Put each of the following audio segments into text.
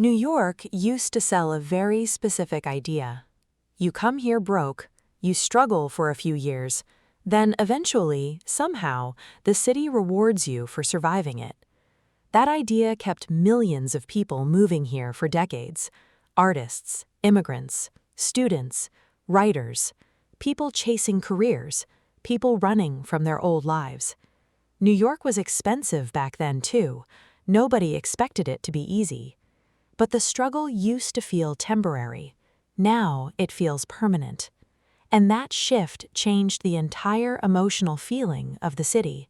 New York used to sell a very specific idea. You come here broke, you struggle for a few years, then eventually, somehow, the city rewards you for surviving it. That idea kept millions of people moving here for decades. Artists, immigrants, students, writers, people chasing careers, people running from their old lives. New York was expensive back then too. Nobody expected it to be easy. But the struggle used to feel temporary. Now it feels permanent. And that shift changed the entire emotional feeling of the city.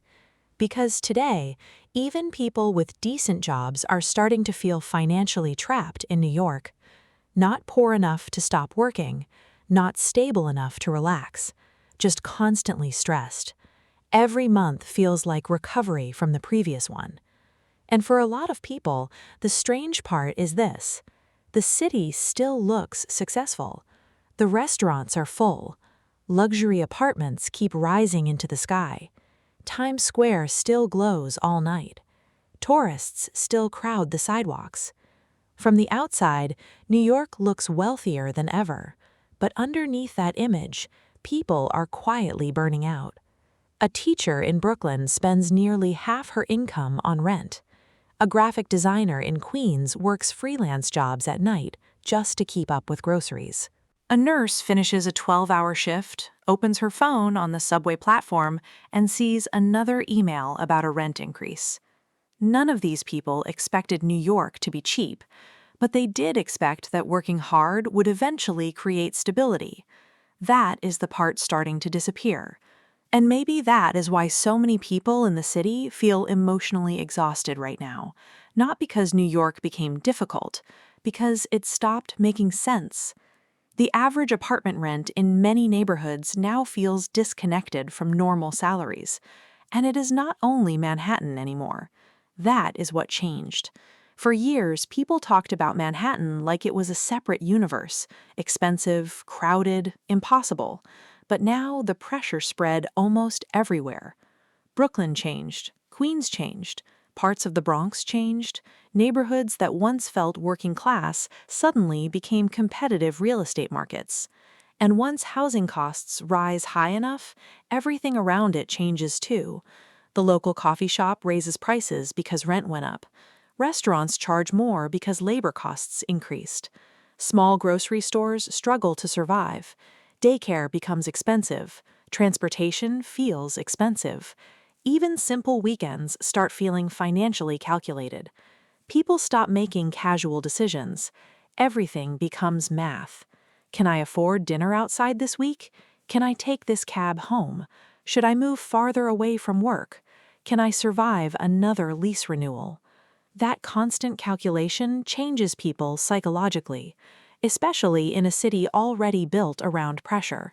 Because today, even people with decent jobs are starting to feel financially trapped in New York. Not poor enough to stop working, not stable enough to relax, just constantly stressed. Every month feels like recovery from the previous one. And for a lot of people, the strange part is this: the city still looks successful. The restaurants are full. Luxury apartments keep rising into the sky. Times Square still glows all night. Tourists still crowd the sidewalks. From the outside, New York looks wealthier than ever. But underneath that image, people are quietly burning out. A teacher in Brooklyn spends nearly half her income on rent. A graphic designer in Queens works freelance jobs at night just to keep up with groceries. A nurse finishes a 12-hour shift, opens her phone on the subway platform, and sees another email about a rent increase. None of these people expected New York to be cheap, but they did expect that working hard would eventually create stability. That is the part starting to disappear. And maybe that is why so many people in the city feel emotionally exhausted right now. Not because New York became difficult, because it stopped making sense. The average apartment rent in many neighborhoods now feels disconnected from normal salaries. And it is not only Manhattan anymore. That is what changed. For years, people talked about Manhattan like it was a separate universe, expensive, crowded, impossible. But now the pressure spread almost everywhere. Brooklyn changed, Queens changed, parts of the Bronx changed, neighborhoods that once felt working class suddenly became competitive real estate markets. And once housing costs rise high enough, everything around it changes too. The local coffee shop raises prices because rent went up. Restaurants charge more because labor costs increased. Small grocery stores struggle to survive. Daycare becomes expensive. Transportation feels expensive. Even simple weekends start feeling financially calculated. People stop making casual decisions. Everything becomes math. Can I afford dinner outside this week? Can I take this cab home? Should I move farther away from work? Can I survive another lease renewal? That constant calculation changes people psychologically, especially in a city already built around pressure.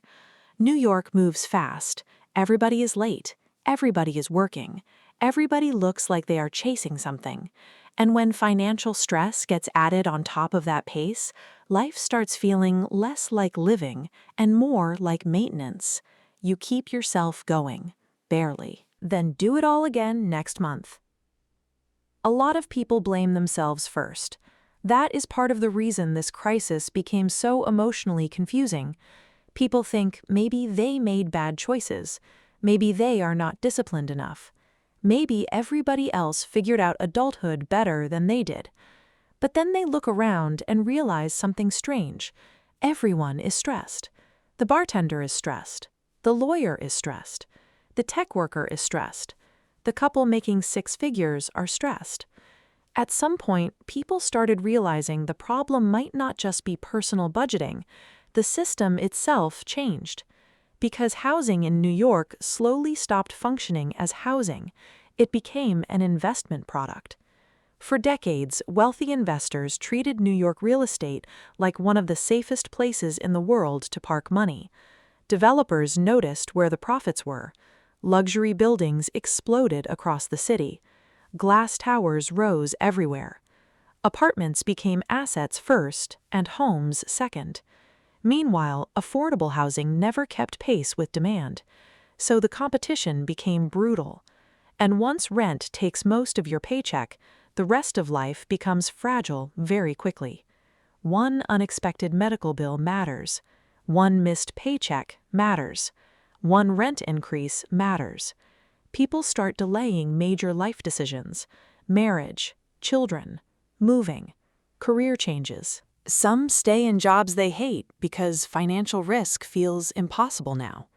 New York moves fast. Everybody is late. Everybody is working. Everybody looks like they are chasing something. And when financial stress gets added on top of that pace, life starts feeling less like living and more like maintenance. You keep yourself going, barely. Then do it all again next month. A lot of people blame themselves first. That is part of the reason this crisis became so emotionally confusing. People think maybe they made bad choices. Maybe they are not disciplined enough. Maybe everybody else figured out adulthood better than they did. But then they look around and realize something strange. Everyone is stressed. The bartender is stressed. The lawyer is stressed. The tech worker is stressed. The couple making six figures are stressed. At some point, people started realizing the problem might not just be personal budgeting. The system itself changed. Because housing in New York slowly stopped functioning as housing, it became an investment product. For decades, wealthy investors treated New York real estate like one of the safest places in the world to park money. Developers noticed where the profits were. Luxury buildings exploded across the city. Glass towers rose everywhere. Apartments became assets first and homes second. Meanwhile, affordable housing never kept pace with demand. So the competition became brutal. And once rent takes most of your paycheck, the rest of life becomes fragile very quickly. One unexpected medical bill matters. One missed paycheck matters. One rent increase matters. People start delaying major life decisions: marriage, children, moving, career changes. Some stay in jobs they hate because financial risk feels impossible now.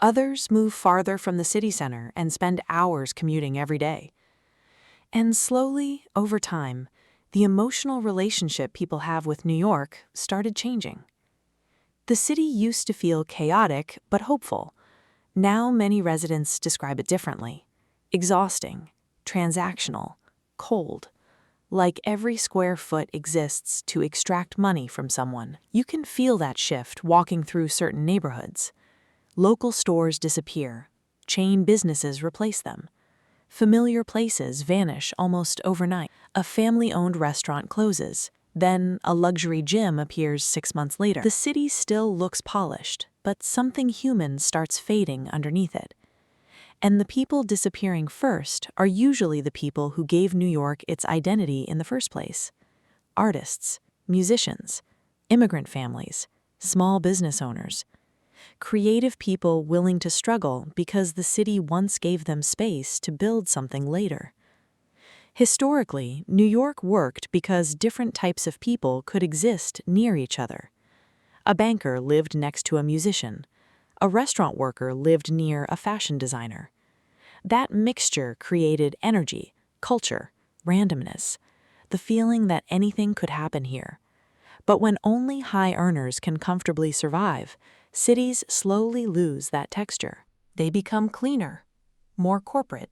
Others move farther from the city center and spend hours commuting every day. And slowly, over time, the emotional relationship people have with New York started changing. The city used to feel chaotic but hopeful. Now many residents describe it differently: exhausting, transactional, cold. Like every square foot exists to extract money from someone. You can feel that shift walking through certain neighborhoods. Local stores disappear. Chain businesses replace them. Familiar places vanish almost overnight. A family-owned restaurant closes. Then a luxury gym appears 6 months later. The city still looks polished, but something human starts fading underneath it. And the people disappearing first are usually the people who gave New York its identity in the first place: artists, musicians, immigrant families, small business owners, creative people willing to struggle because the city once gave them space to build something later. Historically, New York worked because different types of people could exist near each other. A banker lived next to a musician. A restaurant worker lived near a fashion designer. That mixture created energy, culture, randomness, the feeling that anything could happen here. But when only high earners can comfortably survive, cities slowly lose that texture. They become cleaner, more corporate,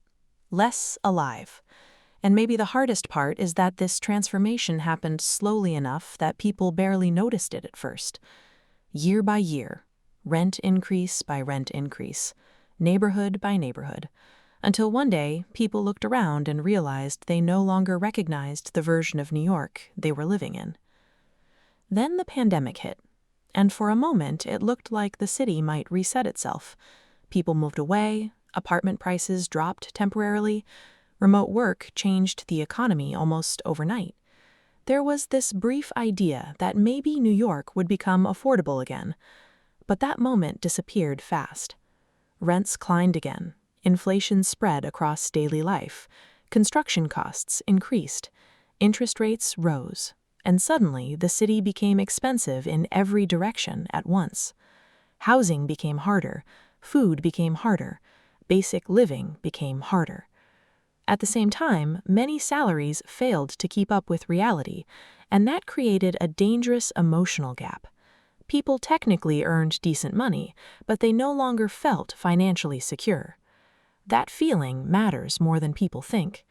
less alive. And maybe the hardest part is that this transformation happened slowly enough that people barely noticed it at first. Year by year, rent increase by rent increase, neighborhood by neighborhood, until one day people looked around and realized they no longer recognized the version of New York they were living in. Then the pandemic hit, and for a moment it looked like the city might reset itself. People moved away, apartment prices dropped temporarily, remote work changed the economy almost overnight. There was this brief idea that maybe New York would become affordable again, but that moment disappeared fast. Rents climbed again, inflation spread across daily life, construction costs increased, interest rates rose, and suddenly the city became expensive in every direction at once. Housing became harder, food became harder, basic living became harder. At the same time, many salaries failed to keep up with reality, and that created a dangerous emotional gap. People technically earned decent money, but they no longer felt financially secure. That feeling matters more than people think,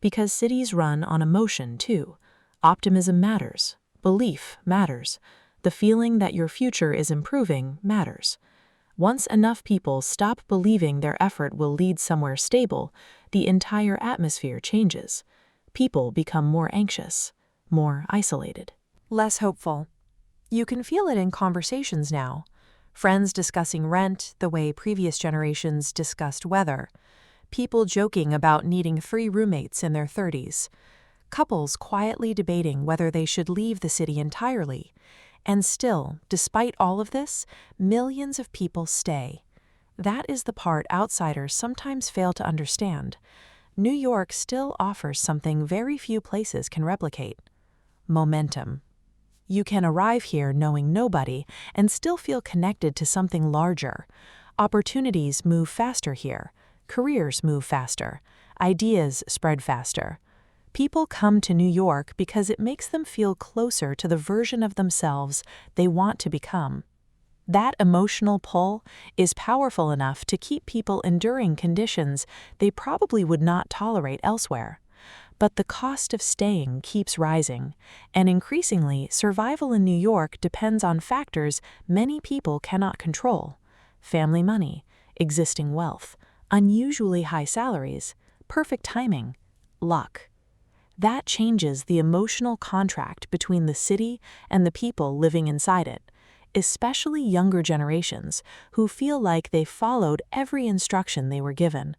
because cities run on emotion too. Optimism matters, belief matters, the feeling that your future is improving matters. Once enough people stop believing their effort will lead somewhere stable, the entire atmosphere changes. People become more anxious, more isolated, less hopeful. You can feel it in conversations now. Friends discussing rent the way previous generations discussed weather. People joking about needing 3 roommates in their 30s. Couples quietly debating whether they should leave the city entirely. And still, despite all of this, millions of people stay. That is the part outsiders sometimes fail to understand. New York still offers something very few places can replicate: momentum. You can arrive here knowing nobody and still feel connected to something larger. Opportunities move faster here. Careers move faster. Ideas spread faster. People come to New York because it makes them feel closer to the version of themselves they want to become. That emotional pull is powerful enough to keep people enduring conditions they probably would not tolerate elsewhere. But the cost of staying keeps rising, and increasingly, survival in New York depends on factors many people cannot control: family money, existing wealth, unusually high salaries, perfect timing, luck. That changes the emotional contract between the city and the people living inside it, especially younger generations who feel like they followed every instruction they were given.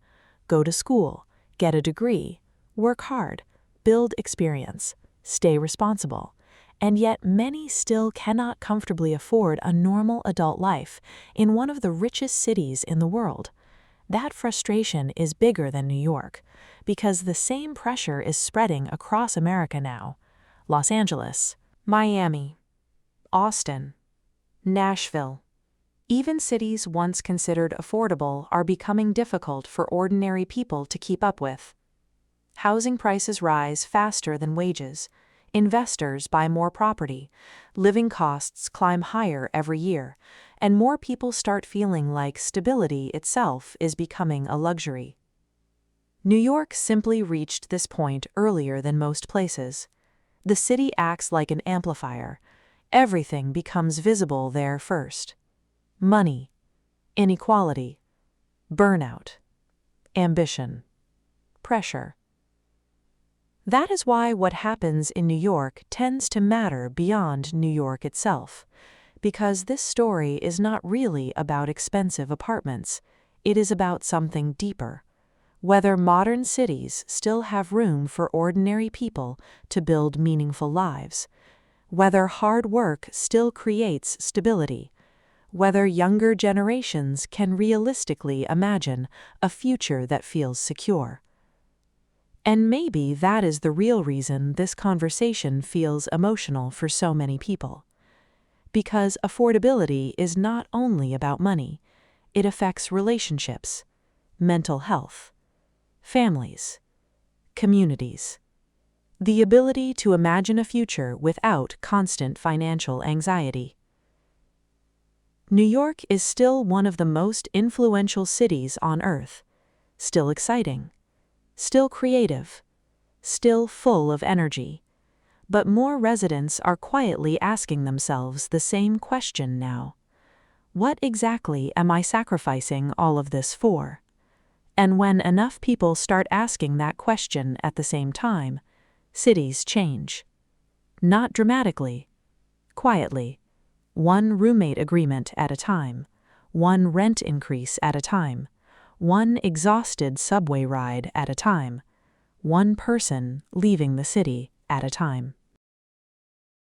Go to school, get a degree, work hard, build experience, stay responsible. And yet many still cannot comfortably afford a normal adult life in one of the richest cities in the world. That frustration is bigger than New York, because the same pressure is spreading across America now. Los Angeles, Miami, Austin, Nashville. Even cities once considered affordable are becoming difficult for ordinary people to keep up with. Housing prices rise faster than wages. Investors buy more property. Living costs climb higher every year, and more people start feeling like stability itself is becoming a luxury. New York simply reached this point earlier than most places. The city acts like an amplifier. Everything becomes visible there first. Money, inequality, burnout, ambition, pressure. That is why what happens in New York tends to matter beyond New York itself, because this story is not really about expensive apartments. It is about something deeper. Whether modern cities still have room for ordinary people to build meaningful lives, whether hard work still creates stability, whether younger generations can realistically imagine a future that feels secure. And maybe that is the real reason this conversation feels emotional for so many people. Because affordability is not only about money, it affects relationships, mental health, families, communities. The ability to imagine a future without constant financial anxiety. New York is still one of the most influential cities on Earth, still exciting, still creative, still full of energy. But more residents are quietly asking themselves the same question now. What exactly am I sacrificing all of this for? And when enough people start asking that question at the same time, cities change. Not dramatically, quietly. One roommate agreement at a time, one rent increase at a time, one exhausted subway ride at a time, one person leaving the city at a time.